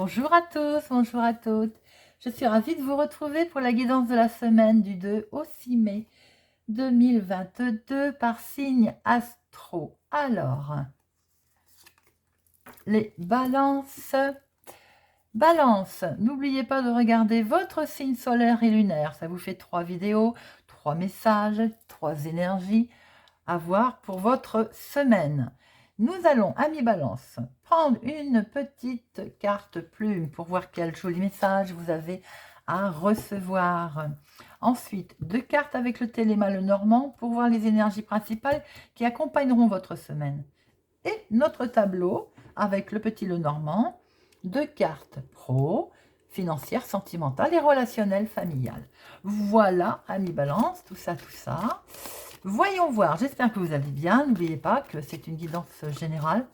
Bonjour à tous, bonjour à toutes. Je suis ravie de vous retrouver pour la guidance de la semaine du 2 au 6 mai 2022 par signe astro. Alors, les balances. Balance, n'oubliez pas de regarder votre signe solaire et lunaire. Ça vous fait 3 vidéos, 3 messages, 3 énergies à voir pour votre semaine. Nous allons, amis Balance, prendre une petite carte plume pour voir quel joli message vous avez à recevoir. Ensuite, 2 cartes avec le téléma le normand pour voir les énergies principales qui accompagneront votre semaine. Et notre tableau avec le petit le normand, 2 cartes pro, financière, sentimentale et relationnelle, familiale. Voilà, amis Balance, tout ça, tout ça. Voyons voir, j'espère que vous allez bien. N'oubliez pas que c'est une guidance générale.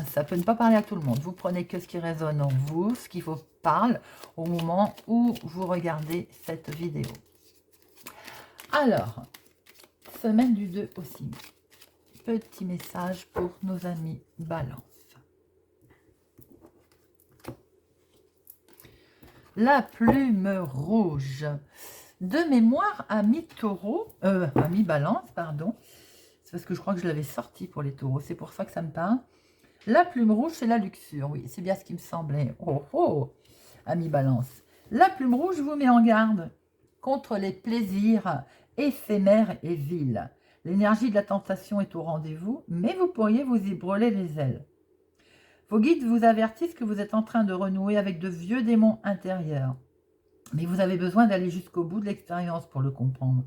Ça peut ne pas parler à tout le monde. Vous prenez que ce qui résonne en vous, ce qui vous parle au moment où vous regardez cette vidéo. Alors, semaine du 2 au 6 mai. Petit message pour nos amis Balance. La plume rouge. De mémoire, ami taureau, ami balance, pardon. C'est parce que je crois que je l'avais sorti pour les taureaux. C'est pour ça que ça me parle. La plume rouge, c'est la luxure. Oui, c'est bien ce qui me semblait. Oh, oh, ami balance. La plume rouge vous met en garde contre les plaisirs éphémères et vils. L'énergie de la tentation est au rendez-vous, mais vous pourriez vous y brûler les ailes. Vos guides vous avertissent que vous êtes en train de renouer avec de vieux démons intérieurs. Mais vous avez besoin d'aller jusqu'au bout de l'expérience pour le comprendre.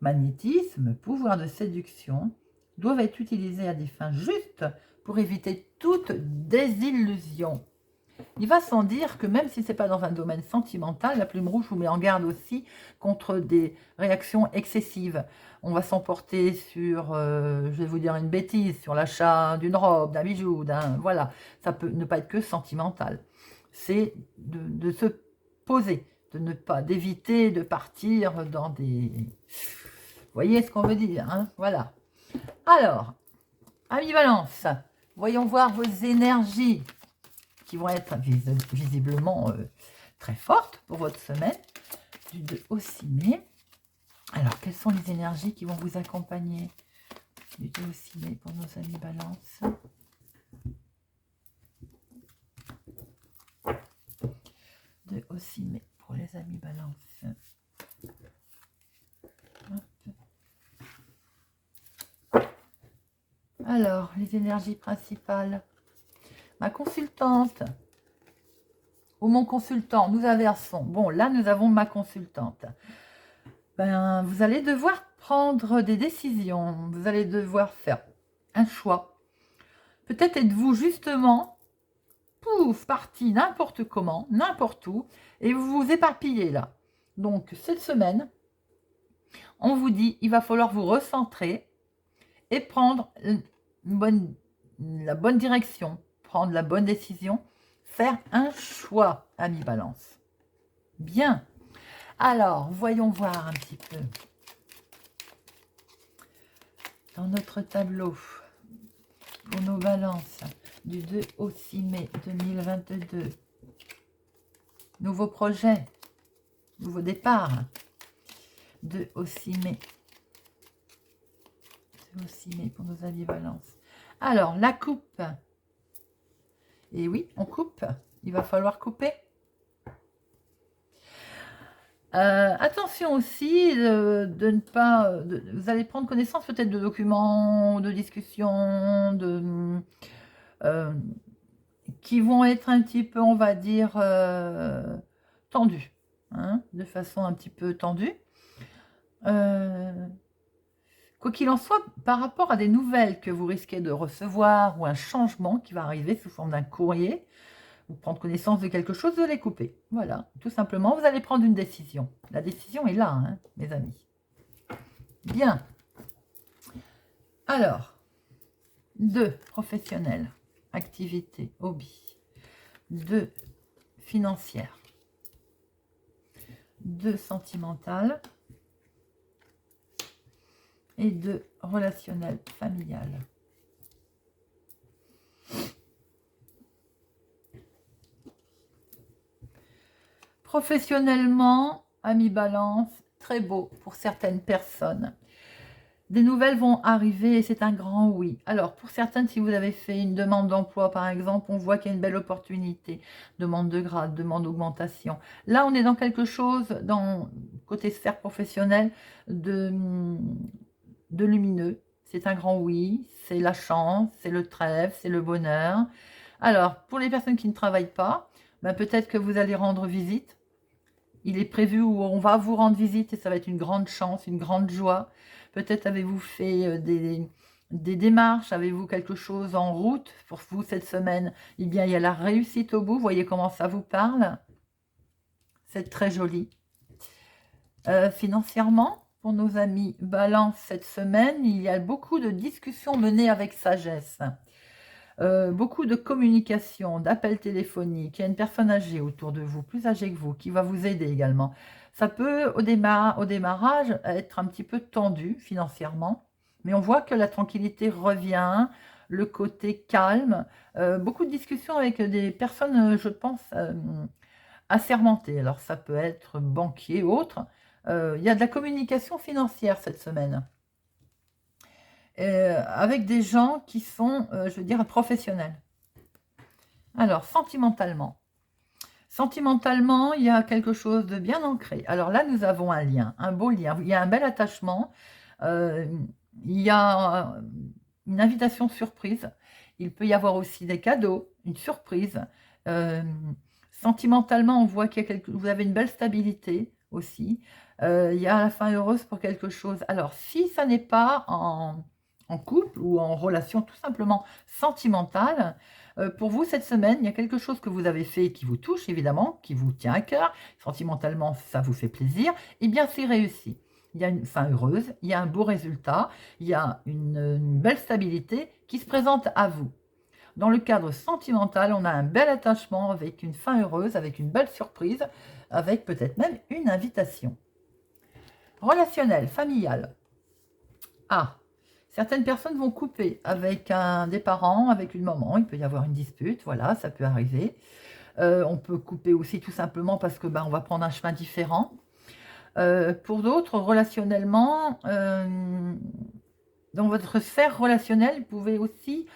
Magnétisme, pouvoir de séduction doivent être utilisés à des fins justes pour éviter toute désillusion. Il va sans dire que même si ce n'est pas dans un domaine sentimental, la plume rouge vous met en garde aussi contre des réactions excessives. On va s'emporter sur, je vais vous dire une bêtise, sur l'achat d'une robe, d'un bijou, voilà. Ça peut ne pas être que sentimental. C'est de se poser, d'éviter de partir dans des... Vous voyez ce qu'on veut dire, hein? Voilà. Alors, amis Balance, voyons voir vos énergies qui vont être visiblement très fortes pour votre semaine du 2 au 6 mai. Alors, quelles sont les énergies qui vont vous accompagner du 2 au 6 mai pour nos amis Balance? De au 6 mai pour les amis Balance. Alors, les énergies principales. Ma consultante ou mon consultant, nous inversons. Bon, là, nous avons ma consultante. Ben, vous allez devoir prendre des décisions. Vous allez devoir faire un choix. Peut-être êtes-vous justement, pouf, parti n'importe comment, n'importe où, et vous vous éparpillez là. Donc, cette semaine, on vous dit, il va falloir vous recentrer et prendre la bonne direction, prendre la bonne décision, faire un choix, ami Balance. Bien. Alors, voyons voir un petit peu. Dans notre tableau, pour nos balances, du 2 au 6 mai 2022. Nouveau projet, nouveau départ. 2 au 6 mai. 2 au 6 mai pour nos amis Balance. Alors, la coupe. Et oui, on coupe. Il va falloir couper. Attention aussi de ne pas... vous allez prendre connaissance peut-être de documents, de discussions, qui vont être un petit peu, on va dire, tendus. Hein, de façon un petit peu tendue. Quoi qu'il en soit, par rapport à des nouvelles que vous risquez de recevoir ou un changement qui va arriver sous forme d'un courrier, vous prendre connaissance de quelque chose, vous allez couper. Voilà, tout simplement, vous allez prendre une décision. La décision est là, hein, mes amis. Bien. Alors, 2 professionnels, activité, hobby. 2 financière. 2 sentimentale. Et 2 relationnel, familial. Professionnellement, ami Balance, très beau pour certaines personnes. Des nouvelles vont arriver et c'est un grand oui. Alors, pour certaines, si vous avez fait une demande d'emploi, par exemple, on voit qu'il y a une belle opportunité. Demande de grade, demande d'augmentation. Là, on est dans quelque chose, dans côté sphère professionnelle, de lumineux. C'est un grand oui, c'est la chance, c'est le trèfle, c'est le bonheur. Alors, pour les personnes qui ne travaillent pas, ben peut-être que vous allez rendre visite. Il est prévu où on va vous rendre visite et ça va être une grande chance, une grande joie. Peut-être avez-vous fait des démarches, avez-vous quelque chose en route pour vous cette semaine. Eh bien, il y a la réussite au bout. Voyez comment ça vous parle. C'est très joli. Financièrement, pour nos amis Balance cette semaine, il y a beaucoup de discussions menées avec sagesse. Beaucoup de communication, d'appels téléphoniques. Il y a une personne âgée autour de vous, plus âgée que vous, qui va vous aider également. Ça peut, au démarrage, être un petit peu tendu financièrement, mais on voit que la tranquillité revient, le côté calme. Beaucoup de discussions avec des personnes, je pense, assermentées. Alors, ça peut être banquier ou autre. Il y a de la communication financière cette semaine. Avec des gens qui sont, je veux dire, professionnels. Alors, sentimentalement. Sentimentalement, il y a quelque chose de bien ancré. Alors là, nous avons un lien, un beau lien. Il y a un bel attachement. Il y a une invitation surprise. Il peut y avoir aussi des cadeaux, une surprise. Sentimentalement, on voit qu'il y a vous avez une belle stabilité aussi. Il y a la fin heureuse pour quelque chose. Alors, si ça n'est pas en couple ou en relation tout simplement sentimentale, pour vous cette semaine, il y a quelque chose que vous avez fait qui vous touche évidemment, qui vous tient à cœur, sentimentalement ça vous fait plaisir, et bien c'est réussi. Il y a une fin heureuse, il y a un beau résultat, il y a une belle stabilité qui se présente à vous. Dans le cadre sentimental, on a un bel attachement avec une fin heureuse, avec une belle surprise, avec peut-être même une invitation. Relationnel, familial. Ah, certaines personnes vont couper avec des parents, avec une maman. Il peut y avoir une dispute, voilà, ça peut arriver. On peut couper aussi tout simplement parce que on va prendre un chemin différent. Pour d'autres, relationnellement, dans votre sphère relationnelle, vous pouvez aussi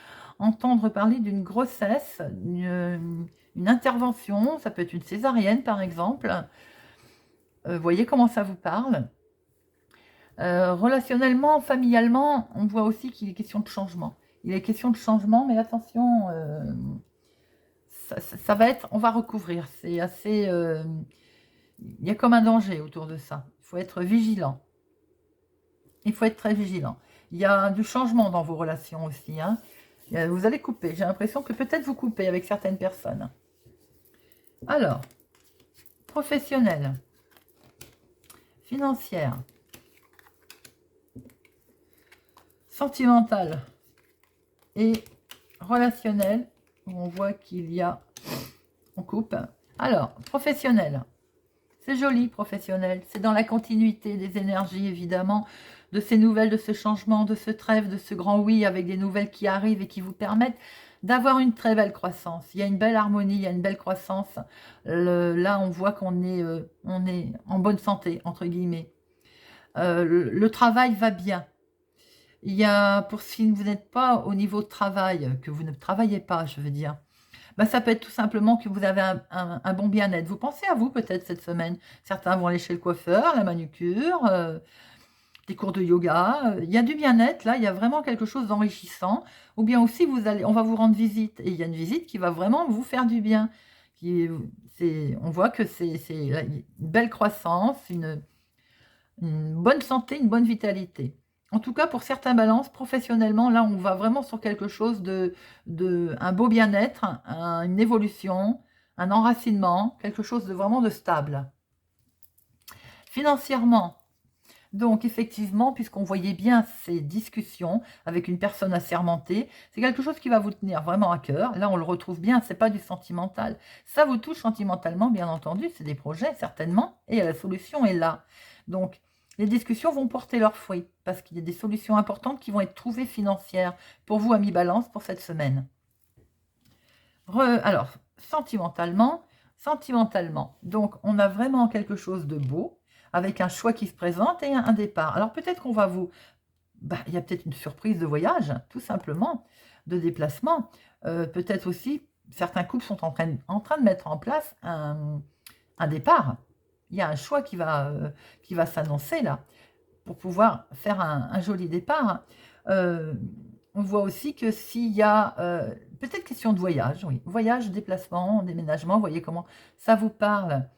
entendre parler d'une grossesse, une intervention, ça peut être une césarienne par exemple. Voyez comment ça vous parle. Relationnellement, familialement, on voit aussi qu'il est question de changement. Il est question de changement, mais attention, ça va être, on va recouvrir. C'est assez, il y a comme un danger autour de ça. Il faut être vigilant. Il faut être très vigilant. Il y a du changement dans vos relations aussi. Hein. Vous allez couper. J'ai l'impression que peut-être vous coupez avec certaines personnes. Alors, professionnel, financière, sentimental et relationnel, où on voit qu'il y a, on coupe. Alors, professionnel, c'est joli, professionnel, c'est dans la continuité des énergies, évidemment, de ces nouvelles, de ce changement, de ce trêve, de ce grand oui, avec des nouvelles qui arrivent et qui vous permettent d'avoir une très belle croissance. Il y a une belle harmonie, il y a une belle croissance. Là, on voit qu'on est, en bonne santé, entre guillemets. Le travail va bien. Il y a, pour si vous n'êtes pas au niveau de travail, que vous ne travaillez pas, je veux dire, ça peut être tout simplement que vous avez un bon bien-être. Vous pensez à vous peut-être cette semaine. Certains vont aller chez le coiffeur, la manucure, des cours de yoga. Il y a du bien-être, là, il y a vraiment quelque chose d'enrichissant. Ou bien aussi, on va vous rendre visite. Et il y a une visite qui va vraiment vous faire du bien. On voit que c'est une belle croissance, une bonne santé, une bonne vitalité. En tout cas, pour certains balances, professionnellement, là, on va vraiment sur quelque chose un beau bien-être, une évolution, un enracinement, quelque chose de vraiment de stable. Financièrement, donc effectivement, puisqu'on voyait bien ces discussions avec une personne assermentée, c'est quelque chose qui va vous tenir vraiment à cœur. Là, on le retrouve bien, c'est pas du sentimental. Ça vous touche sentimentalement, bien entendu, c'est des projets, certainement, et la solution est là. Donc, les discussions vont porter leurs fruits, parce qu'il y a des solutions importantes qui vont être trouvées financières pour vous, amis Balance, pour cette semaine. Alors, sentimentalement, sentimentalement. Donc, on a vraiment quelque chose de beau, avec un choix qui se présente et un départ. Alors, peut-être qu'on va vous... il y a peut-être une surprise de voyage, tout simplement, de déplacement. Peut-être aussi, certains couples sont en train de mettre en place un départ. Il y a un choix qui va s'annoncer là, pour pouvoir faire un joli départ. On voit aussi que s'il y a peut-être question de voyage, oui, voyage, déplacement, déménagement, voyez comment ça vous parle.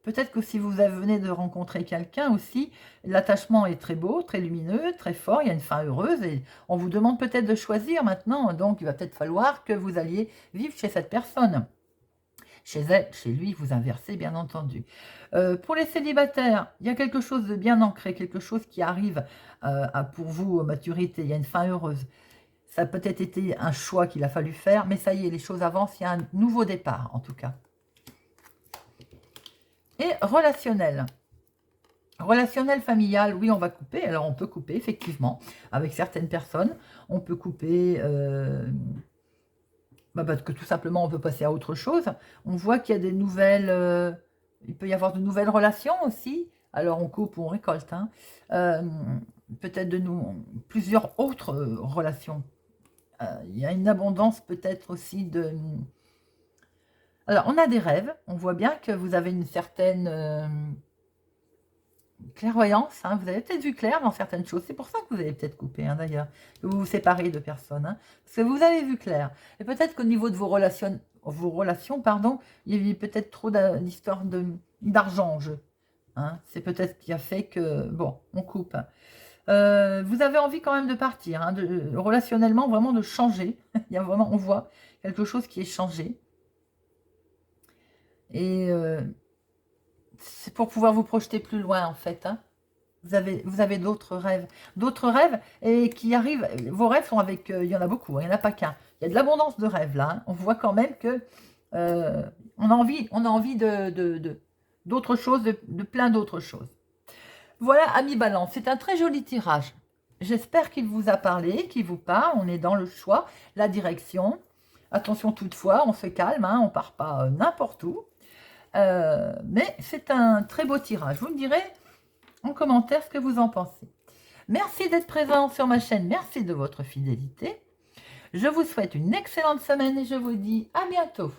Peut-être que si vous venez de rencontrer quelqu'un aussi, l'attachement est très beau, très lumineux, très fort, il y a une fin heureuse et on vous demande peut-être de choisir maintenant. Donc, il va peut-être falloir que vous alliez vivre chez cette personne. Chez elle, chez lui, vous inversez, bien entendu. Pour les célibataires, il y a quelque chose de bien ancré, quelque chose qui arrive pour vous, maturité, il y a une fin heureuse. Ça a peut-être été un choix qu'il a fallu faire, mais ça y est, les choses avancent, il y a un nouveau départ, en tout cas. Et relationnel. Relationnel familial, oui, on va couper. Alors, on peut couper, effectivement, avec certaines personnes. On peut couper... parce que tout simplement, on peut passer à autre chose. On voit qu'il y a des nouvelles... il peut y avoir de nouvelles relations aussi. Alors, on coupe ou on récolte. Hein. Peut-être plusieurs autres relations. Il y a une abondance peut-être aussi de... Alors, on a des rêves. On voit bien que vous avez une certaine clairvoyance. Hein. Vous avez peut-être vu clair dans certaines choses. C'est pour ça que vous avez peut-être coupé, hein, d'ailleurs. Que vous vous séparez de personnes. Hein, parce que vous avez vu clair. Et peut-être qu'au niveau de vos relations, pardon, il y avait peut-être trop d'histoires d'argent en jeu. Hein. C'est peut-être ce qui a fait que... Bon, on coupe. Vous avez envie quand même de partir. Hein, relationnellement, vraiment de changer. Il y a vraiment, on voit quelque chose qui est changé. Et c'est pour pouvoir vous projeter plus loin, en fait. Hein. Vous avez d'autres rêves. D'autres rêves et qui arrivent. Vos rêves sont avec... il y en a beaucoup, hein, il n'y en a pas qu'un. Il y a de l'abondance de rêves, là. Hein. On voit quand même que on a envie d'autres choses, de plein d'autres choses. Voilà, amis Balance, c'est un très joli tirage. J'espère qu'il vous a parlé, qu'il vous parle. On est dans le choix, la direction. Attention toutefois, on se calme, hein, on ne part pas n'importe où. Mais c'est un très beau tirage. Vous me direz en commentaire ce que vous en pensez. Merci d'être présent sur ma chaîne. Merci de votre fidélité. Je vous souhaite une excellente semaine et je vous dis à bientôt.